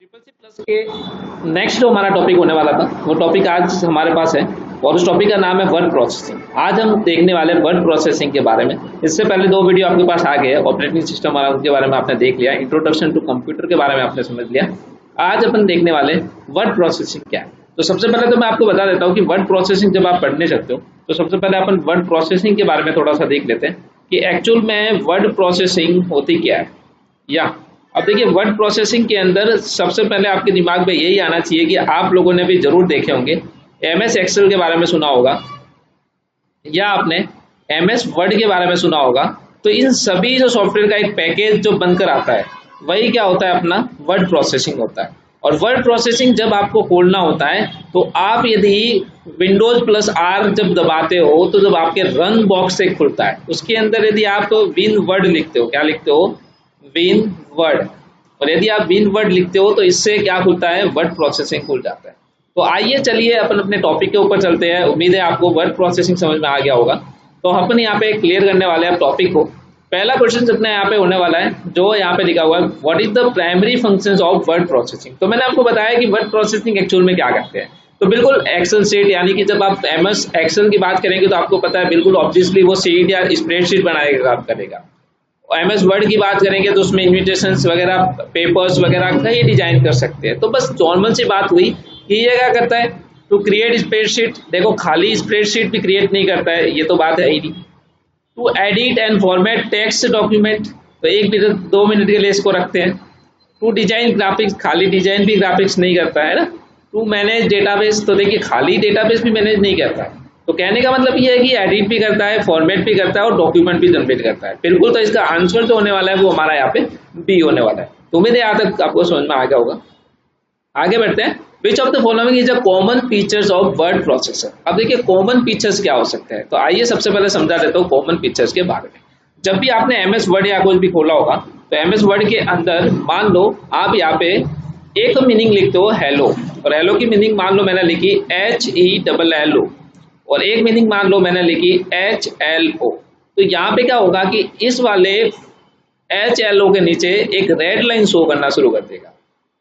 Triple C plus के next जो हमारा टॉपिक होने वाला था वो टॉपिक आज हमारे पास है और उस टॉपिक का नाम है वर्ड प्रोसेसिंग। आज हम देखने वाले वर्ड प्रोसेसिंग के बारे में। इससे पहले दो वीडियो आपके पास आ गए, ऑपरेटिंग सिस्टम वाला के बारे में आपने देख लिया, इंट्रोडक्शन टू कंप्यूटर के बारे में आपने समझ लिया। आज अपन देखने वाले वर्ड प्रोसेसिंग क्या है। तो सबसे पहले तो मैं आपको बता देता हूँ कि वर्ड प्रोसेसिंग जब आप पढ़ने सकते हो तो सबसे पहले अपन वर्ड प्रोसेसिंग के बारे में थोड़ा सा देख लेते हैं कि एक्चुअल में वर्ड प्रोसेसिंग होती क्या है। या अब देखिए, वर्ड प्रोसेसिंग के अंदर सबसे पहले आपके दिमाग में यही आना चाहिए कि आप लोगों ने भी जरूर देखे होंगे, MS एक्सेल के बारे में सुना होगा या आपने MS वर्ड के बारे में सुना होगा। तो इन सभी जो सॉफ्टवेयर का एक पैकेज जो बनकर आता है वही क्या होता है, अपना वर्ड प्रोसेसिंग होता है। और वर्ड प्रोसेसिंग जब आपको खोलना होता है तो आप यदि Windows+R जब दबाते हो तो जब आपके रन बॉक्स से खुलता है उसके अंदर यदि आप विन वर्ड लिखते हो, क्या लिखते हो, विन वर्ड, और यदि आप विन वर्ड लिखते हो तो इससे क्या खुलता है, वर्ड प्रोसेसिंग खुल जाता है। तो आइए चलिए अपन अपने टॉपिक के ऊपर चलते हैं। उम्मीद है आपको वर्ड प्रोसेसिंग समझ में आ गया होगा। तो अपन यहाँ पे क्लियर करने वाले हैं टॉपिक को। पहला क्वेश्चन अपने यहाँ पे होने वाला है जो यहाँ पे लिखा हुआ है, what is the primary functions of word processing. तो मैंने आपको बताया कि वर्ड प्रोसेसिंग एक्चुअल में क्या करते हैं। तो बिल्कुल एक्सेल शीट, यानी कि जब आप MS एक्सेल की बात करेंगे तो आपको पता है बिल्कुल ऑब्वियसली वो शीट या स्प्रेडशीट बनाएगा, काम करेगा। MS वर्ड की बात करेंगे तो उसमें इन्विटेशंस वगैरह, पेपर्स वगैरह कई डिजाइन कर सकते हैं। तो बस नॉर्मल सी बात हुई कि ये क्या करता है, टू क्रिएट स्प्रेडशीट। देखो, खाली स्प्रेडशीट भी क्रिएट नहीं करता है, ये तो बात है ही नहीं। To edit and format text document, तो 1-2 मिनट के लिए इसको रखते हैं। टू डिजाइन ग्राफिक्स, खाली डिजाइन भी ग्राफिक्स नहीं करता है ना। टू मैनेज डेटाबेस, तो देखिए खाली डेटाबेस भी मैनेज नहीं करता है। तो कहने का मतलब ये है कि एडिट भी करता है, फॉर्मेट भी करता है और डॉक्यूमेंट भी जनरेट करता है। बिल्कुल, तो इसका आंसर जो होने वाला है वो हमारा यहाँ पे बी होने वाला है। तो उम्मीद है यहाँ तक आपको समझ में आ गया होगा। आगे बढ़ते हैं। Which of the following is a common features of word processor. अब देखिए कॉमन फीचर्स क्या हो सकते हैं, तो आइए सबसे पहले समझा देता हूँ कॉमन फीचर्स के बारे में। जब भी आपने MS वर्ड या कुछ भी खोला होगा तो MS वर्ड के अंदर मान लो आप यहाँ पे एक मीनिंग लिखते हो हेलो, और हेलो की मीनिंग मान लो मैंने लिखी HELLO, और एक मीनिंग मान लो मैंने लिखी HLO। तो यहाँ पे क्या होगा कि इस वाले HLO के नीचे एक रेड लाइन शो करना शुरू कर देगा,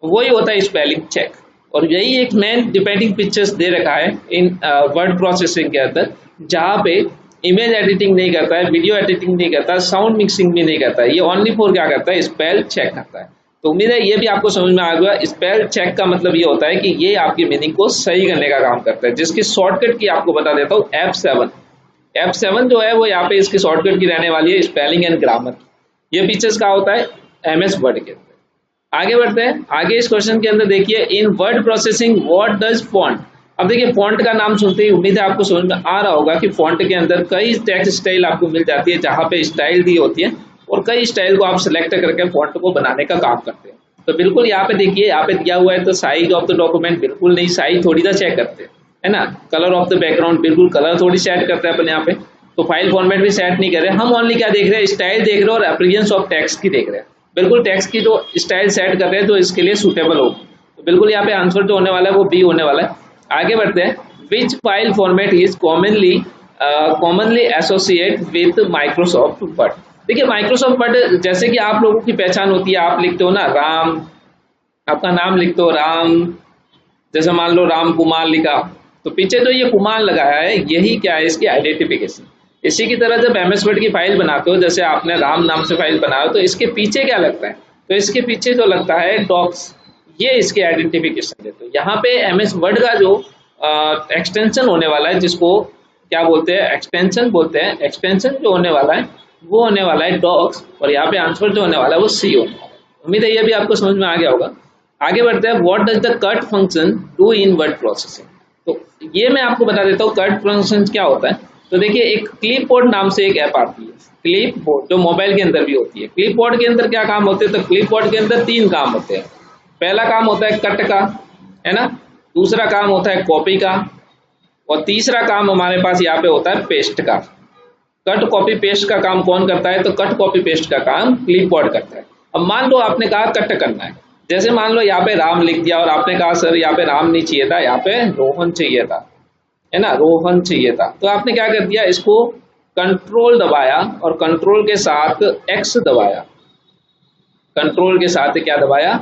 वही होता है स्पेलिंग चेक। और यही एक मेन डिपेंडिंग पिक्चर्स दे रखा है इन वर्ड प्रोसेसिंग के अंदर, जहाँ पे इमेज एडिटिंग नहीं करता है, वीडियो एडिटिंग नहीं करता है, साउंड मिक्सिंग भी नहीं करता है। ये ओनली फॉर क्या करता है, स्पेल चेक करता है। तो उम्मीद है ये भी आपको समझ में आ गया। स्पेल चेक का मतलब ये होता है कि ये आपकी मीनिंग को सही करने का काम करता है, जिसकी शॉर्टकट की आपको बता देता हूँ F7 जो है वो यहाँ पे इसकी शॉर्टकट की रहने वाली है, स्पेलिंग एंड ग्रामर। ये फीचर्स का होता है MS वर्ड के अंदर। आगे बढ़ते हैं। आगे इस क्वेश्चन के अंदर देखिए, in word processing what does font. अब देखिए फॉन्ट का नाम सुनते ही उम्मीद है आपको समझ में आ रहा होगा कि फॉन्ट के अंदर कई टेक्स्ट स्टाइल आपको मिल जाती है, जहाँ पे स्टाइल दी होती है और कई स्टाइल को आप सिलेक्ट करके फॉन्ट को बनाने का काम करते हैं। तो बिल्कुल यहाँ पे देखिए, यहाँ पे दिया हुआ है तो साइज ऑफ द डॉक्यूमेंट, बिल्कुल नहीं, साइज थोड़ी सा चेक करते हैं, है ना। कलर ऑफ द बैकग्राउंड, बिल्कुल कलर थोड़ी सेट करते हैं अपन यहाँ पे। तो फाइल फॉर्मेट भी सेट नहीं कर रहे, हम ओनली क्या देख रहे हैं, स्टाइल देख रहे हैं और अपीयरेंस ऑफ टेक्स्ट की देख रहे हैं। बिल्कुल टेक्स्ट की जो स्टाइल सेट कर रहे हैं तो इसके लिए सूटेबल हो। तो बिल्कुल यहाँ पे आंसर जो होने वाला है वो बी होने वाला है। आगे बढ़ते हैं। Which file format is commonly associate with Microsoft Word. देखिए माइक्रोसॉफ्ट वर्ड, जैसे कि आप लोगों की पहचान होती है, आप लिखते हो ना राम, अपना नाम लिखते हो राम, जैसे मान लो राम कुमार लिखा, तो पीछे जो ये कुमार लगाया है यही क्या है, इसकी आइडेंटिफिकेशन। इसी की तरह जब MS वर्ड की फाइल बनाते हो, जैसे आपने राम नाम से फाइल बनाया तो इसके पीछे क्या लगता है, तो इसके पीछे जो लगता है डॉक्स, ये इसके आइडेंटिफिकेशन देते हो। यहाँ पे MS वर्ड का जो एक्सटेंशन होने वाला है, जिसको क्या बोलते हैं, एक्सटेंशन बोलते हैं, एक्सटेंशन जो होने वाला है वो होने वाला है डॉक्स, और यहाँ पे आंसर जो होने वाला है वो C होने वाला है। उम्मीद है ये भी आपको समझ में आ गया होगा। आगे बढ़ते हैं। What does the cut function do in word processing. तो ये मैं आपको बता देता हूँ कट फंक्शन क्या होता है। तो देखिए, एक क्लिपबोर्ड नाम से एक ऐप आती है, क्लिपबोर्ड, जो मोबाइल के अंदर भी होती है। क्लिपबोर्ड के अंदर क्या काम होते हैं, तो क्लिपबोर्ड के अंदर 3 काम होते हैं। पहला काम होता है कट का, है ना, दूसरा काम होता है कॉपी का, और तीसरा काम हमारे पास यहाँ पे होता है पेस्ट का। कट कॉपी पेस्ट का काम कौन करता है, तो कट कॉपी पेस्ट का काम क्लिपबोर्ड करता है। अब मान लो आपने कहा कट करना है, जैसे मान लो यहाँ पे राम लिख दिया और आपने कहा सर यहाँ पे राम नहीं चाहिए था, यहाँ पे रोहन चाहिए था, है ना, रोहन चाहिए था। तो आपने क्या कर दिया, इसको कंट्रोल दबाया और कंट्रोल के साथ X दबाया, कंट्रोल के साथ क्या दबाया,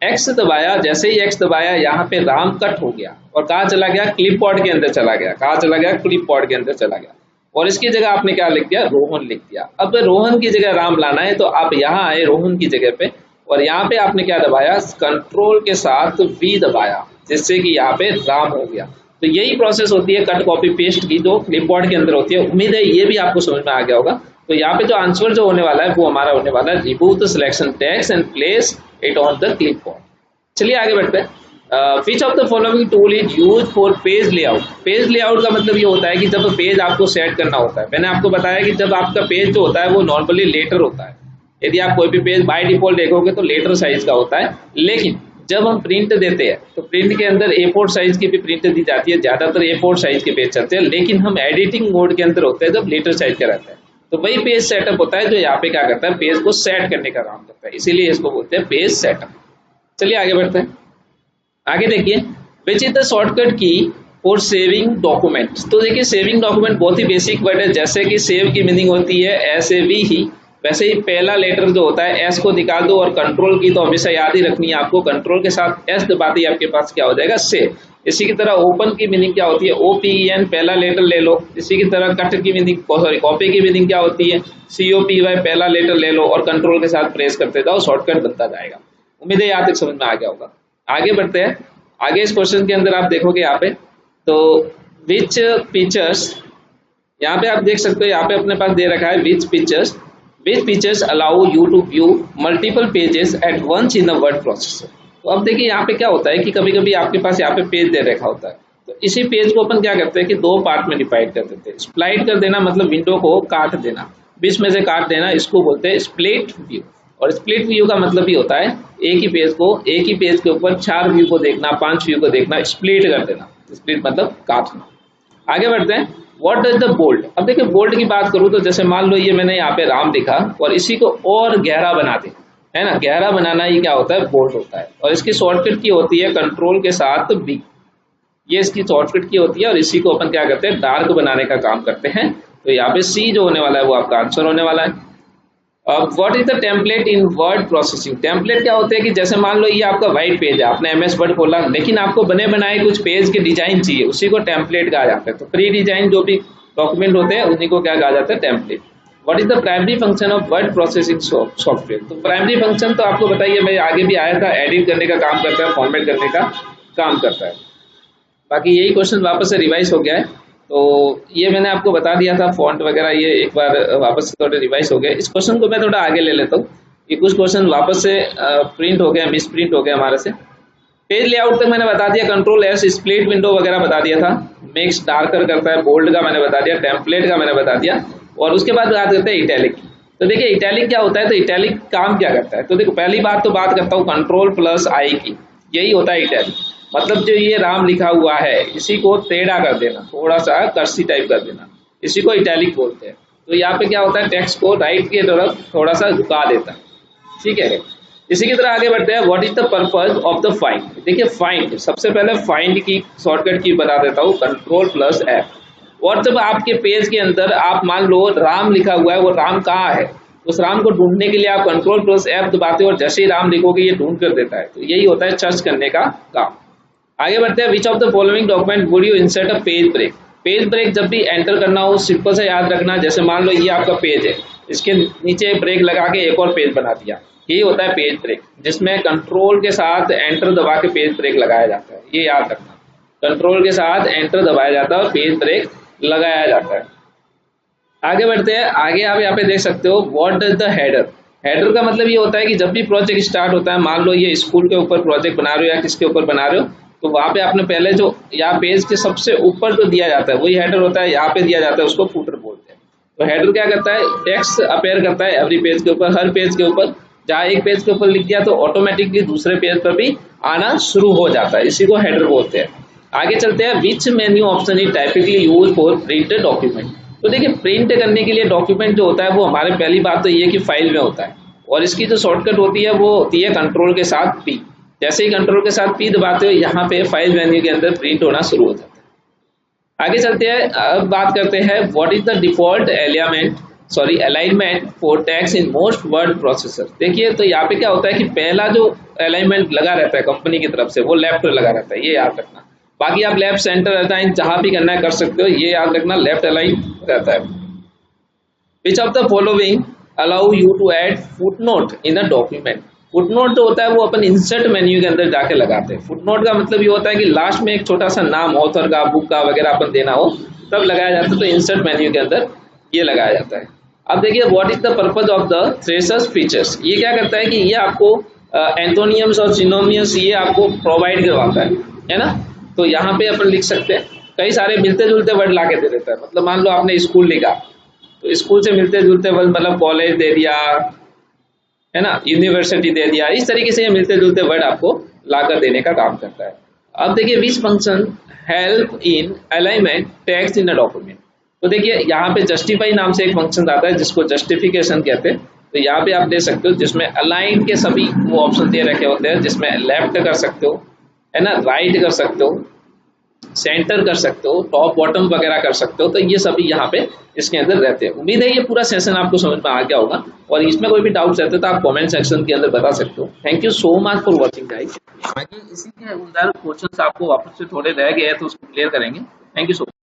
एक्स दबाया, जैसे ही एक्स दबाया यहाँ पे राम कट हो गया और कहाँ चला गया, क्लिप बोर्ड के अंदर चला गया। कहाँ चला गया, क्लिप बोर्ड के अंदर चला गया और इसकी जगह आपने क्या लिख दिया, रोहन लिख दिया। अब रोहन की जगह राम लाना है तो आप यहाँ आए रोहन की जगह पे और यहाँ पे आपने क्या दबाया, कंट्रोल के साथ वी दबाया, जिससे कि यहाँ पे राम हो गया। तो यही प्रोसेस होती है कट कॉपी पेस्ट की, जो क्लिपबोर्ड के अंदर होती है। उम्मीद है ये भी आपको समझ में आ गया होगा। तो यहाँ पे जो आंसर जो होने वाला है वो हमारा होने वाला है remove the selection text and place it on the clipboard. चलिए आगे बढ़ते हैं। Which of the following tool is use for page layout. Page layout का मतलब ये होता है कि जब पेज आपको सेट करना होता है। मैंने आपको बताया कि जब आपका पेज जो होता है वो नॉर्मली लेटर होता है। यदि आप कोई भी पेज बाय डिफॉल्ट देखोगे तो लेटर साइज का होता है, लेकिन जब हम प्रिंट देते हैं तो प्रिंट के अंदर A4 साइज की भी प्रिंट दी जाती है। ज्यादातर A4 साइज के पेज चलते हैं, लेकिन हम एडिटिंग मोड के अंदर होते हैं जब लेटर साइज का रहता है। तो वही पेज सेटअप होता है जो यहाँ पे क्या करता है, पेज को सेट करने का काम करता है, इसीलिए इसको बोलते हैं पेज सेटअप। चलिए आगे बढ़ते हैं। आगे देखिए, विच इज द शॉर्टकट की फॉर सेविंग डॉक्यूमेंट। तो देखिए सेविंग डॉक्यूमेंट बहुत ही बेसिक वर्ड है। जैसे कि सेव की मीनिंग होती है SAV ही, वैसे ही पहला लेटर जो होता है S को निकाल दो और कंट्रोल की तो हमेशा याद ही रखनी है आपको, कंट्रोल के साथ S दबाते ही आपके पास क्या हो जाएगा, सेव। इसी की तरह ओपन की मीनिंग क्या होती है, OPEN, पहला लेटर ले लो। इसी की तरह कट की मीनिंग, सॉरी कॉपी की मीनिंग क्या होती है, COPY, पहला लेटर ले लो और कंट्रोल के साथ प्रेस करते जाओ, शॉर्टकट बनता जाएगा। उम्मीद है यहाँ तक समझ में आ गया होगा। आगे बढ़ते हैं। आगे इस क्वेश्चन के अंदर आप देखोगे यहाँ पे, तो विच पिक्चर्स, यहाँ पे आप देख सकते हो, यहाँ पे अपने पास दे रखा है which pictures allow you to view multiple pages at once in the word processor. तो अब देखिए यहाँ पे क्या होता है कि कभी कभी आपके पास यहाँ पे पेज दे रखा होता है, तो इसी पेज को अपन क्या करते हैं कि दो पार्ट में डिवाइड कर देते हैं। स्प्लाइट कर देना मतलब विंडो को काट देना, बीच में से काट देना, इसको बोलते हैं स्प्लिट व्यू। और स्प्लिट व्यू का मतलब ही होता है एक ही पेज के ऊपर 4 व्यू को देखना, 5 व्यू को देखना, स्प्लिट कर देना। स्प्लिट मतलब काटना। आगे बढ़ते हैं। What does the bold. अब देखिए बोल्ड की बात करूं तो जैसे मान लो ये मैंने यहाँ पे राम लिखा और इसी को और गहरा बना दे, है ना, गहरा बनाना ही क्या होता है, बोल्ड होता है। और इसकी शॉर्टकट की होती है कंट्रोल के साथ B, ये इसकी शॉर्टकट की होती है। और इसी को अपन क्या करते हैं, डार्क बनाने का काम करते हैं। तो यहाँ पे C जो होने वाला है वो आपका आंसर होने वाला है। अब what is the template in word processing. Template क्या होते हैं कि जैसे मान लो ये आपका व्हाइट पेज है, आपने MS वर्ड खोला, लेकिन आपको बने बनाए कुछ पेज के डिजाइन चाहिए, उसी को टेम्पलेट कहा जाता है। तो प्री डिजाइन जो भी डॉक्यूमेंट होते हैं उन्हीं को क्या कहा जाता है, template. What is the primary function of word processing software. तो प्राइमरी फंक्शन तो आपको बताइए, मैं आगे भी आया था, एडिट करने का काम करता है, फॉर्मेट करने का काम करता है। बाकी यही क्वेश्चन वापस से रिवाइज हो गया है, तो ये मैंने आपको बता दिया था, फॉन्ट वगैरह ये एक बार वापस से थोड़े रिवाइज हो गए। इस क्वेश्चन को मैं थोड़ा आगे ले लेता हूँ, ये कुछ क्वेश्चन वापस से प्रिंट हो गया, मिस प्रिंट हो गया हमारे से। पेज लेआउट तक मैंने बता दिया, कंट्रोल S स्प्लिट विंडो वगैरह बता दिया था, मेक्स डार्कर करता है, बोल्ड का मैंने बता दिया, टेम्पलेट का मैंने बता दिया। और उसके बाद बात करते हैं इटैलिक। तो देखिए इटैलिक क्या होता है, तो इटैलिक काम क्या करता है। तो देखो पहली बात तो बात करता हूँ कंट्रोल+I की, यही होता है इटैलिक। मतलब जो ये राम लिखा हुआ है इसी को टेढ़ा कर देना, थोड़ा सा कर्सी टाइप कर देना, इसी को इटैलिक बोलते हैं। तो यहाँ पे क्या होता है, टेक्स्ट को राइट की तरफ थोड़ा सा झुका देता है, ठीक है। इसी की तरह आगे बढ़ते हैं। What is the purpose of the find. देखिए फाइंड, सबसे पहले फाइंड की शॉर्टकट की बता देता हूँ, कंट्रोल+F। और जब आपके पेज के अंदर आप मान लो राम लिखा हुआ है, वो राम कहाँ है, उस राम को ढूंढने के लिए आप कंट्रोल+F दबाते हो और जैसे ही राम लिखोगे ये ढूंढ कर देता है। तो यही होता है सर्च करने का काम। आगे बढ़ते हैं। Which of the following document would you insert a page break. Page break जब भी एंटर करना हो सिंपल से याद रखना, जैसे मान लो ये आपका पेज है, इसके नीचे ब्रेक लगा के एक और पेज बना दिया, यही होता है पेज ब्रेक, जिसमें कंट्रोल के साथ एंटर दबा के पेज ब्रेक लगाया जाता है। ये याद रखना, कंट्रोल के साथ एंटर दबाया जाता है और पेज ब्रेक लगाया जाता है। आगे बढ़ते हैं। आगे आप यहाँ पे देख सकते हो what does the header. Header का मतलब ये होता है कि जब भी प्रोजेक्ट स्टार्ट होता है, मान लो ये स्कूल के ऊपर प्रोजेक्ट बना रहे हो या किसके ऊपर बना रहे हो, तो वहां पे आपने पहले जो यहाँ पेज के सबसे ऊपर जो दिया जाता है वही हेडर होता है, यहाँ पे दिया जाता है उसको फुटर बोलते हैं। तो हेडर क्या करता है, टेक्स्ट अपेयर करता है एवरी पेज के ऊपर, हर पेज के ऊपर। जहाँ एक पेज के ऊपर लिख दिया तो ऑटोमेटिकली दूसरे पेज पर भी आना शुरू हो जाता है, इसी को हेडर बोलते हैं। आगे चलते हैं। विच menu option is typically use for printed document. तो देखिए प्रिंट करने के लिए डॉक्यूमेंट जो होता है वो हमारे पहली बात तो ये कि फाइल में होता है, और इसकी जो शॉर्टकट होती है वो होती है कंट्रोल के साथ P। जैसे ही कंट्रोल के साथ P दबाते हो यहाँ पे फाइल मेन्यू के अंदर प्रिंट होना शुरू हो जाता है। आगे चलते हैं। अब बात करते हैं what is the default element sorry alignment for tax in most word processor. देखिए तो यहाँ पे क्या होता है कि पहला जो अलाइनमेंट लगा रहता है कंपनी की तरफ से वो लेफ्ट लगा रहता है, ये याद रखना। बाकी आप लेफ्ट, सेंटर, अलाइन जहां भी करना है कर सकते हो, ये याद रखना लेफ्ट अलाइन रहता है। Which of the following allow you to add footnote in a document. Footnote जो होता है वो अपन इंसर्ट मेन्यू के अंदर जाके लगाते हैं। फुटनोट का मतलब ये होता है कि लास्ट में एक छोटा सा नाम ऑथर का, बुक का वगैरह अपन देना हो तब लगाया जाता है, तो इंसर्ट मेन्यू के अंदर ये लगाया जाता है। अब देखिए what is the purpose of the threshers features. ये क्या करता है कि ये आपको एंटोनियम्स और सिनोनियम्स ये आपको प्रोवाइड करवाता है ना। तो यहाँ पे अपन लिख सकते हैं, कई सारे मिलते जुलते वर्ड ला के दे देता है। मतलब मान लो आपने स्कूल लिखा तो स्कूल से मिलते जुलते वर्ड मतलब कॉलेज दे दिया है ना, यूनिवर्सिटी दे दिया, इस तरीके से ये मिलते जुलते वर्ड आपको लाकर देने का काम करता है। अब देखिए which function help in alignment text in a document. तो देखिए यहाँ पे जस्टिफाई नाम से एक फंक्शन आता है जिसको जस्टिफिकेशन कहते हैं। तो यहाँ पे आप दे सकते हो जिसमें अलाइन के सभी वो ऑप्शन दे रखे होते हैं, जिसमें लेफ्ट कर सकते हो है ना, राइट कर सकते हो, सेंटर कर सकते हो, टॉप बॉटम वगैरह कर सकते हो। तो ये सभी यहाँ पे इसके अंदर रहते हैं। उम्मीद है ये पूरा सेशन आपको समझ में आ गया होगा, और इसमें कोई भी डाउट्स रहते तो आप कमेंट सेक्शन के अंदर बता सकते हो। Thank you so much for watching guys. बाकी इसी के उधर क्वेश्चंस आपको वापस से थोड़े रह गए हैं तो उसको क्लियर करेंगे। Thank you so much.